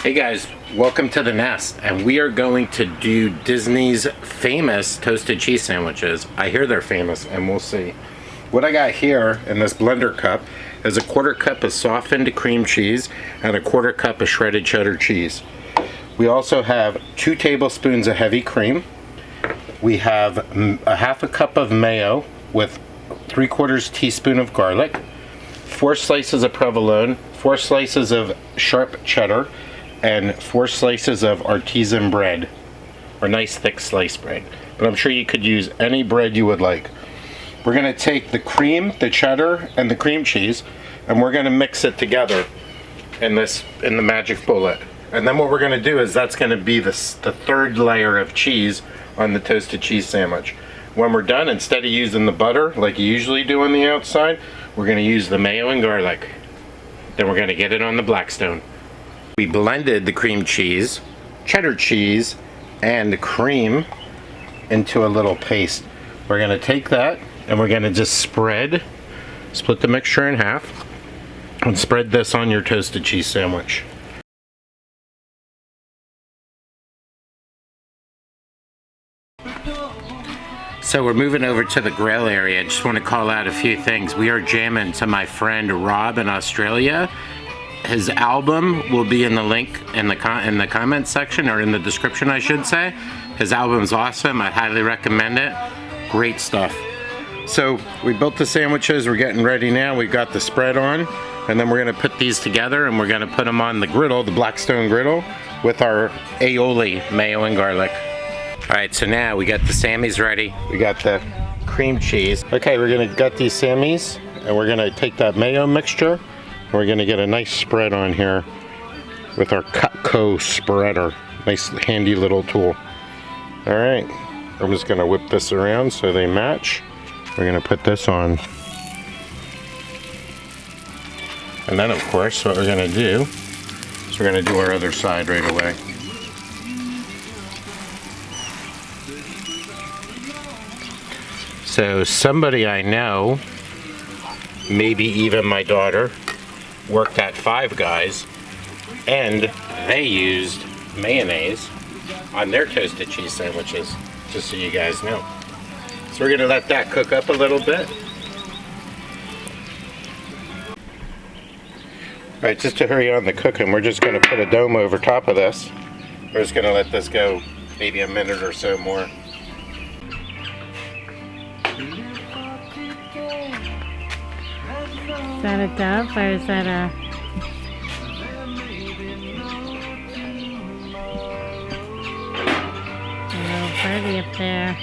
Hey guys, welcome to the Nest, and we are going to do Disney's famous toasted cheese sandwiches. I hear they're famous, and we'll see. What I got here in this blender cup is a 1/4 cup of softened cream cheese and a 1/4 cup of shredded cheddar cheese. We also have 2 tablespoons of heavy cream. We have a 1/2 cup of mayo with 3/4 teaspoon of garlic, 4 slices of provolone, 4 slices of sharp cheddar, and 4 slices of artisan bread, or nice thick sliced bread. But I'm sure you could use any bread you would like. We're going to take the cream, the cheddar, and the cream cheese, and we're going to mix it together in the magic bullet. And then what we're going to do is that's going to be the 3rd layer of cheese on the toasted cheese sandwich. When we're done, instead of using the butter like you usually do on the outside, we're going to use the mayo and garlic. Then we're going to get it on the Blackstone. We blended the cream cheese, cheddar cheese, and the cream into a little paste. We're going to take that and we're going to just split the mixture in half and spread this on your toasted cheese sandwich. So we're moving over to the grill area. I just want to call out a few things. We are jamming to my friend Rob in Australia. His album will be in the link in the comment section, or in the description I should say. His album's awesome. I highly recommend it. Great stuff. So we built the sandwiches. We're getting ready now. We've got the spread on, and then we're going to put these together and we're going to put them on the griddle, the Blackstone griddle, with our aioli, mayo and garlic. Alright, so now we got the Sammys ready. We got the cream cheese. Okay, we're going to gut these Sammys, and we're going to take that mayo mixture. We're going to get a nice spread on here with our Cutco spreader. Nice handy little tool. Alright, I'm just going to whip this around so they match. We're going to put this on. And then of course what we're going to do is we're going to do our other side right away. So somebody I know, maybe even my daughter, worked at Five Guys, and they used mayonnaise on their toasted cheese sandwiches, just so you guys know. So we're going to let that cook up a little bit. Alright, just to hurry on the cooking, we're just going to put a dome over top of this. We're just going to let this go maybe a minute or so more. Is that a dove, or is that a... little birdie up there?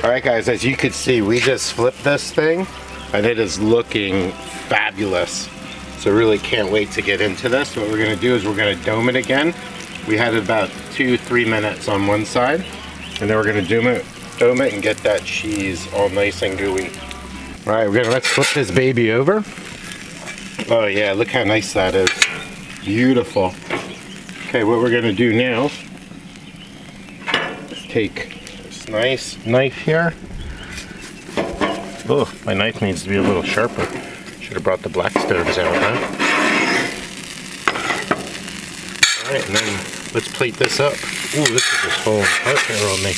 Alright guys, as you can see, we just flipped this thing, and it is looking fabulous. So really can't wait to get into this. What we're going to do is we're going to dome it again. We had it about 2-3 minutes on one side, and then we're going to dome it and get that cheese all nice and gooey. Alright, let's flip this baby over. Oh yeah, look how nice that is. Beautiful. Okay, what we're going to do now is take this nice knife here. Oh, my knife needs to be a little sharper. Should have brought the Blackstones out, huh? Alright, and then let's plate this up. Ooh, this is just falling apart here on me.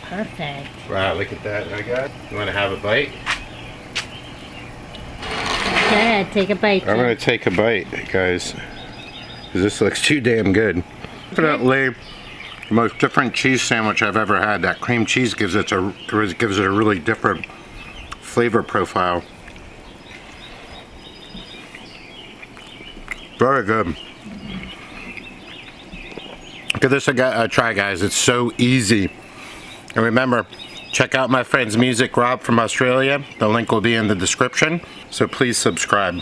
Perfect. Wow, look at that. You want to have a bite? Go ahead, take a bite. I'm going to take a bite, guys, because this looks too damn good. Definitely the most different cheese sandwich I've ever had. That cream cheese gives it a really different flavor profile. Very good. Give this a try, guys. It's so easy. And remember, check out my friend's music, Rob from Australia. The link will be in the description. So please subscribe.